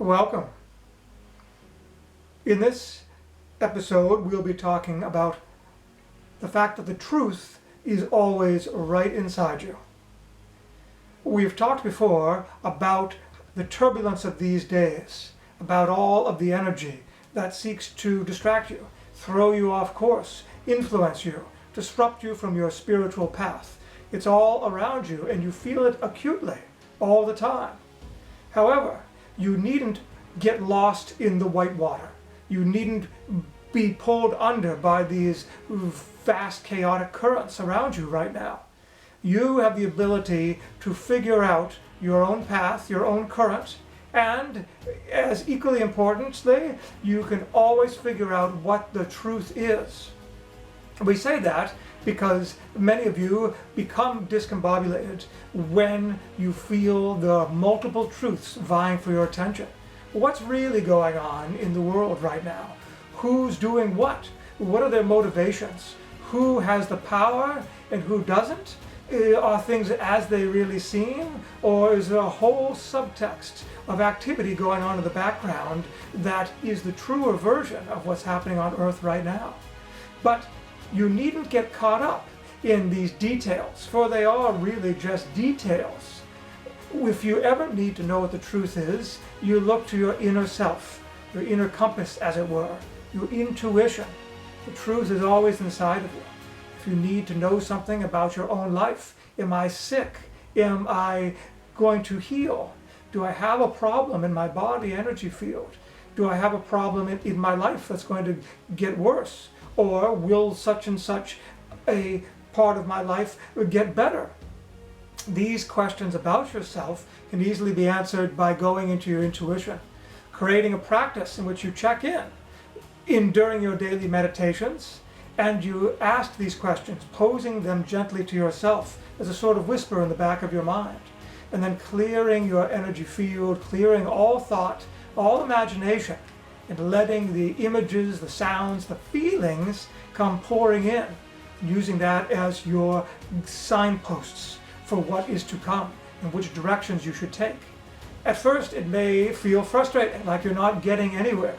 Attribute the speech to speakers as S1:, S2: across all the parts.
S1: Welcome. In this episode, we'll be talking about the fact that the truth is always right inside you. We've talked before about the turbulence of these days, about all of the energy that seeks to distract you, throw you off course, influence you, disrupt you from your spiritual path. It's all around you and you feel it acutely all the time. However, you needn't get lost in the white water. You needn't be pulled under by these vast chaotic currents around you right now. You have the ability to figure out your own path, your own current, and as equally importantly, you can always figure out what the truth is. We say that because many of you become discombobulated when you feel the multiple truths vying for your attention. What's really going on in the world right now? Who's doing what? What are their motivations? Who has the power and who doesn't? Are things as they really seem? Or is there a whole subtext of activity going on in the background that is the truer version of what's happening on Earth right now? But you needn't get caught up in these details, for they are really just details. If you ever need to know what the truth is, you look to your inner self, your inner compass, as it were, your intuition. The truth is always inside of you. If you need to know something about your own life, am I sick? Am I going to heal? Do I have a problem in my body energy field? Do I have a problem in my life that's going to get worse? Or will such and such a part of my life get better? These questions about yourself can easily be answered by going into your intuition, creating a practice in which you check in during your daily meditations, and you ask these questions, posing them gently to yourself as a sort of whisper in the back of your mind, and then clearing your energy field, clearing all thought, all imagination, and letting the images, the sounds, the feelings come pouring in, using that as your signposts for what is to come and which directions you should take. At first it may feel frustrating, like you're not getting anywhere,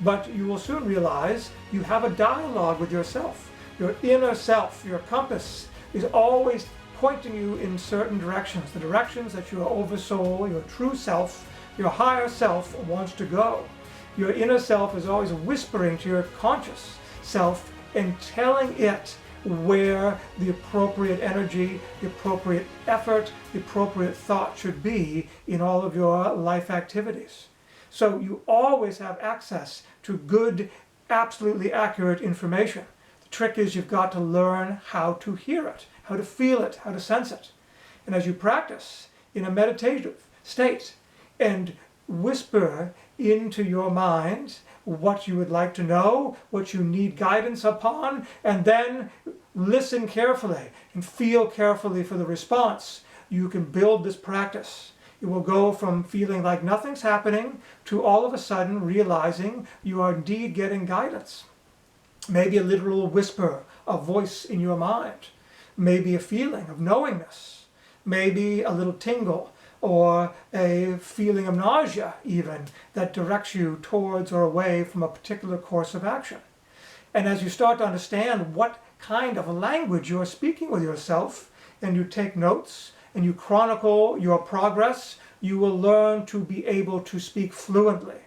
S1: but you will soon realize you have a dialogue with yourself. Your inner self, your compass, is always pointing you in certain directions, the directions that your oversoul, your true self, your higher self wants to go. Your inner self is always whispering to your conscious self and telling it where the appropriate energy, the appropriate effort, the appropriate thought should be in all of your life activities. So you always have access to good, absolutely accurate information. The trick is you've got to learn how to hear it, how to feel it, how to sense it. And as you practice in a meditative state and whisper into your mind what you would like to know, what you need guidance upon, and then listen carefully and feel carefully for the response, you can build this practice. It will go from feeling like nothing's happening to all of a sudden realizing you are indeed getting guidance. Maybe a literal whisper, a voice in your mind, maybe a feeling of knowingness, maybe a little tingle, or a feeling of nausea even that directs you towards or away from a particular course of action. And as you start to understand what kind of language you're speaking with yourself, and you take notes and you chronicle your progress, you will learn to be able to speak fluently,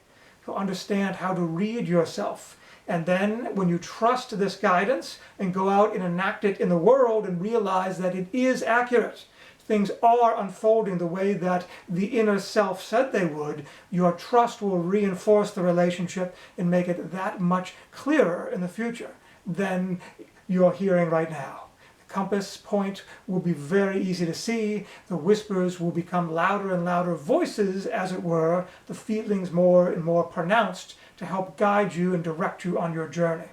S1: to understand how to read yourself. And then when you trust this guidance and go out and enact it in the world and realize that it is accurate, things are unfolding the way that the inner self said they would, your trust will reinforce the relationship and make it that much clearer in the future than you're hearing right now. The compass point will be very easy to see. The whispers will become louder and louder voices, as it were, the feelings more and more pronounced to help guide you and direct you on your journey.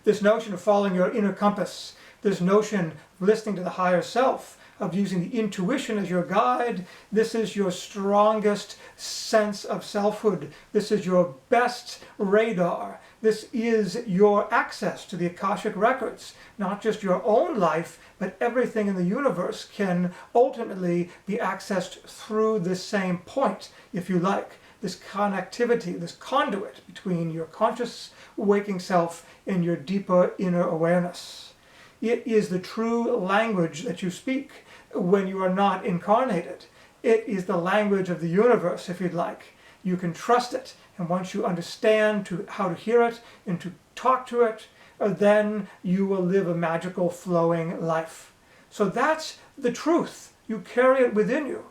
S1: This notion of following your inner compass, this notion of listening to the higher self, of using the intuition as your guide, this is your strongest sense of selfhood. This is your best radar. This is your access to the Akashic records. Not just your own life, but everything in the universe can ultimately be accessed through this same point, if you like. this connectivity, this conduit between your conscious waking self and your deeper inner awareness. It is the true language that you speak when you are not incarnated. It is the language of the universe, if you'd like. You can trust it, and once you understand how to hear it and to talk to it, then you will live a magical, flowing life. So that's the truth. You carry it within you.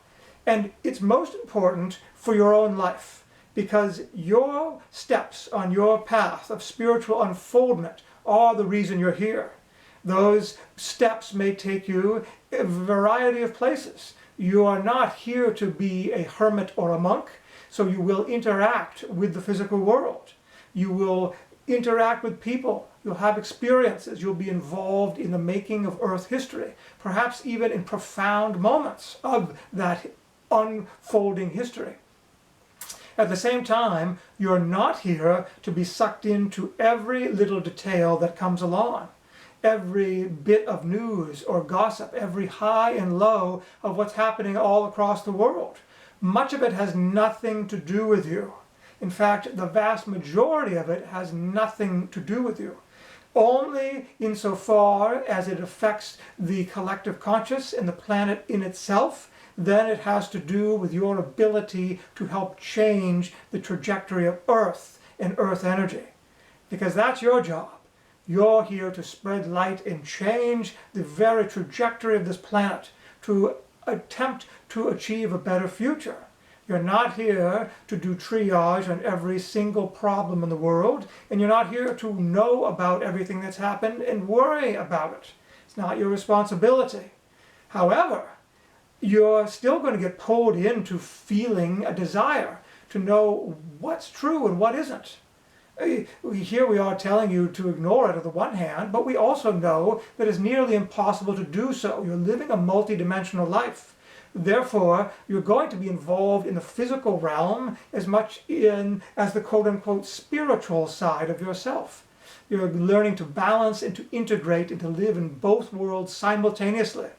S1: And it's most important for your own life, because your steps on your path of spiritual unfoldment are the reason you're here. Those steps may take you a variety of places. You are not here to be a hermit or a monk, so you will interact with the physical world. You will interact with people. You'll have experiences. You'll be involved in the making of Earth history, perhaps even in profound moments of that unfolding history. At the same time, you're not here to be sucked into every little detail that comes along, every bit of news or gossip, every high and low of what's happening all across the world. Much of it has nothing to do with you. In fact, the vast majority of it has nothing to do with you. Only insofar as it affects the collective conscious and the planet in itself, then it has to do with your ability to help change the trajectory of Earth and Earth energy. Because that's your job. You're here to spread light and change the very trajectory of this planet, to attempt to achieve a better future. You're not here to do triage on every single problem in the world, and you're not here to know about everything that's happened and worry about it. It's not your responsibility. However, you're still going to get pulled into feeling a desire to know what's true and what isn't. Here we are telling you to ignore it on the one hand, but we also know that it's nearly impossible to do so. You're living a multi-dimensional life. Therefore, you're going to be involved in the physical realm as much as the quote-unquote spiritual side of yourself. You're learning to balance and to integrate and to live in both worlds simultaneously.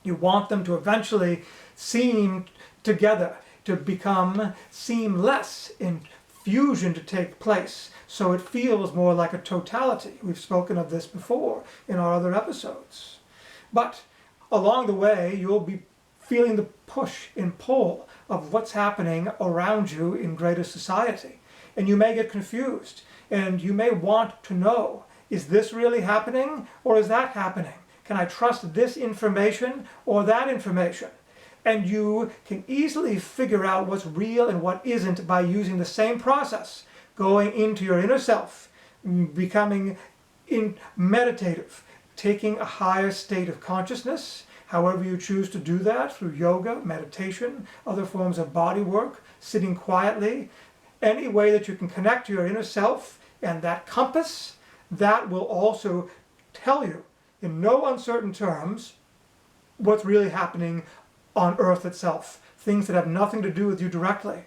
S1: You want them to eventually seem together, to become seamless, in fusion to take place, so it feels more like a totality. We've spoken of this before in our other episodes. But along the way, you'll be feeling the push and pull of what's happening around you in greater society. And you may get confused, and you may want to know, is this really happening, or is that happening? Can I trust this information or that information? And you can easily figure out what's real and what isn't by using the same process, going into your inner self, becoming meditative, taking a higher state of consciousness, however you choose to do that, through yoga, meditation, other forms of body work, sitting quietly, any way that you can connect to your inner self, and that compass, that will also tell you in no uncertain terms what's really happening on Earth itself, things that have nothing to do with you directly.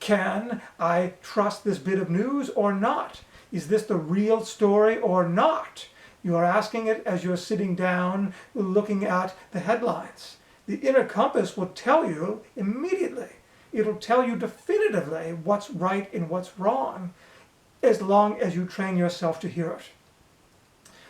S1: Can I trust this bit of news or not? Is this the real story or not? You are asking it as you're sitting down looking at the headlines. The inner compass will tell you immediately. It'll tell you definitively what's right and what's wrong, as long as you train yourself to hear it.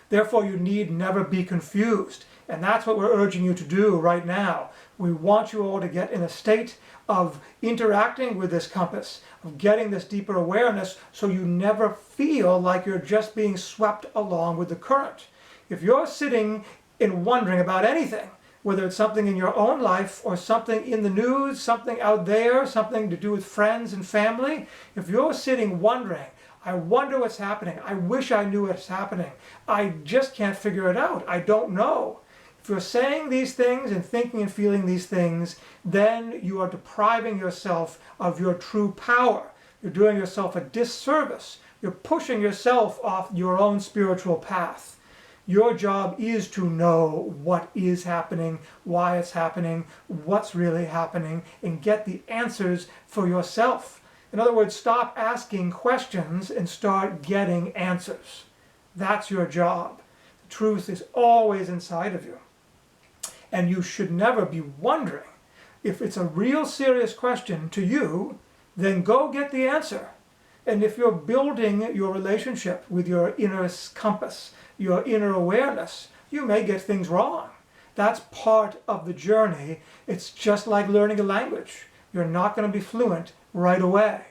S1: Therefore, you need never be confused. And that's what we're urging you to do right now. We want you all to get in a state of interacting with this compass, of getting this deeper awareness, so you never feel like you're just being swept along with the current. If you're sitting and wondering about anything, whether it's something in your own life or something in the news, something out there, something to do with friends and family, if you're sitting wondering, I wonder what's happening, I wish I knew what's happening, I just can't figure it out, I don't know. If you're saying these things and thinking and feeling these things, then you are depriving yourself of your true power. You're doing yourself a disservice. You're pushing yourself off your own spiritual path. Your job is to know what is happening, why it's happening, what's really happening, and get the answers for yourself. In other words, stop asking questions and start getting answers. That's your job. The truth is always inside of you. And you should never be wondering if it's a real serious question to you, then go get the answer. And if you're building your relationship with your inner compass, your inner awareness, you may get things wrong. That's part of the journey. It's just like learning a language. You're not going to be fluent right away.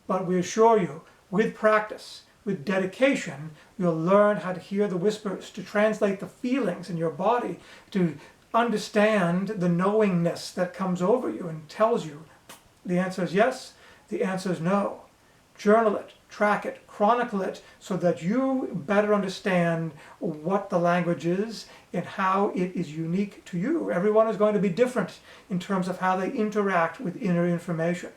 S1: But we assure you, with practice, with dedication, you'll learn how to hear the whispers, to translate the feelings in your body, to understand the knowingness that comes over you and tells you the answer is yes, the answer is no. Journal it, track it, chronicle it, so that you better understand what the language is and how it is unique to you. Everyone is going to be different in terms of how they interact with inner information.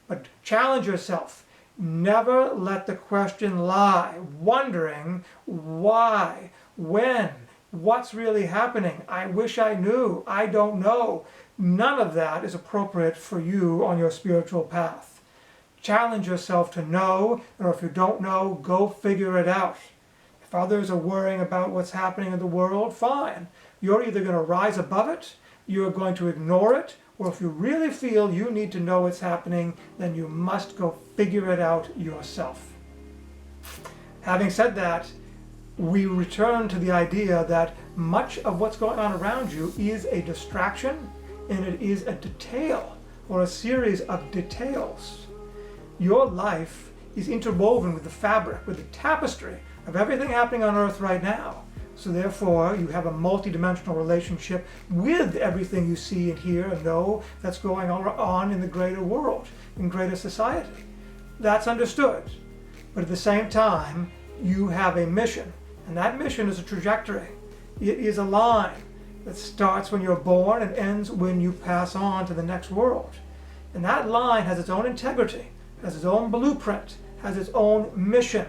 S1: But challenge yourself. Never let the question lie, wondering why, when, what's really happening. I wish I knew. I don't know. None of that is appropriate for you on your spiritual path. Challenge yourself to know, or if you don't know, go figure it out. If others are worrying about what's happening in the world, fine. You're either going to rise above it, you're going to ignore it, or if you really feel you need to know what's happening, then you must go figure it out yourself. Having said that, we return to the idea that much of what's going on around you is a distraction, and it is a detail, or a series of details. Your life is interwoven with the fabric, with the tapestry of everything happening on earth right now. So therefore, you have a multidimensional relationship with everything you see and hear and know that's going on in the greater world, in greater society. That's understood. But at the same time, you have a mission. And that mission is a trajectory. It is a line that starts when you're born and ends when you pass on to the next world. And that line has its own integrity, has its own blueprint, has its own mission.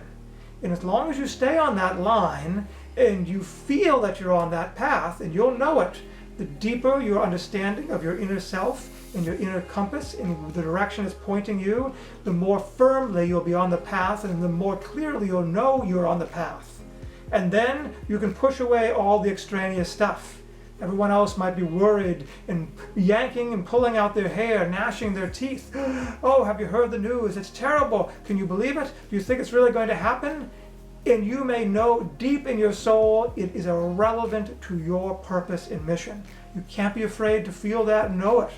S1: And as long as you stay on that line and you feel that you're on that path, and you'll know it, the deeper your understanding of your inner self and your inner compass in the direction it's pointing you, the more firmly you'll be on the path, and the more clearly you'll know you're on the path. And then you can push away all the extraneous stuff. Everyone else might be worried and yanking and pulling out their hair, gnashing their teeth. Oh, have you heard the news? It's terrible. Can you believe it? Do you think it's really going to happen? And you may know deep in your soul it is irrelevant to your purpose and mission. You can't be afraid to feel that and know it.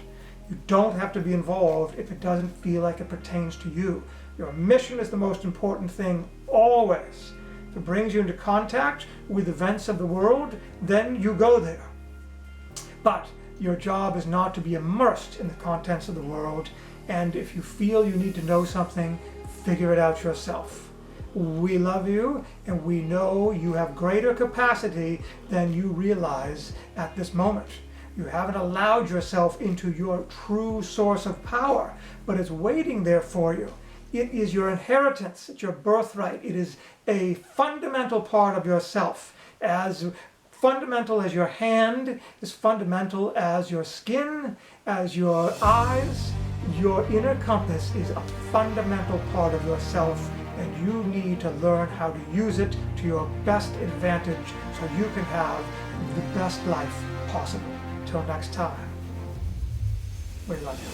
S1: You don't have to be involved if it doesn't feel like it pertains to you. Your mission is the most important thing always. If it brings you into contact with events of the world, then you go there. But your job is not to be immersed in the contents of the world, and if you feel you need to know something, figure it out yourself. We love you, and we know you have greater capacity than you realize at this moment. You haven't allowed yourself into your true source of power, but it's waiting there for you. It is your inheritance, it's your birthright. It is a fundamental part of yourself, as fundamental as your hand, as fundamental as your skin, as your eyes. Your inner compass is a fundamental part of yourself, and you need to learn how to use it to your best advantage so you can have the best life possible. Till next time, we love you.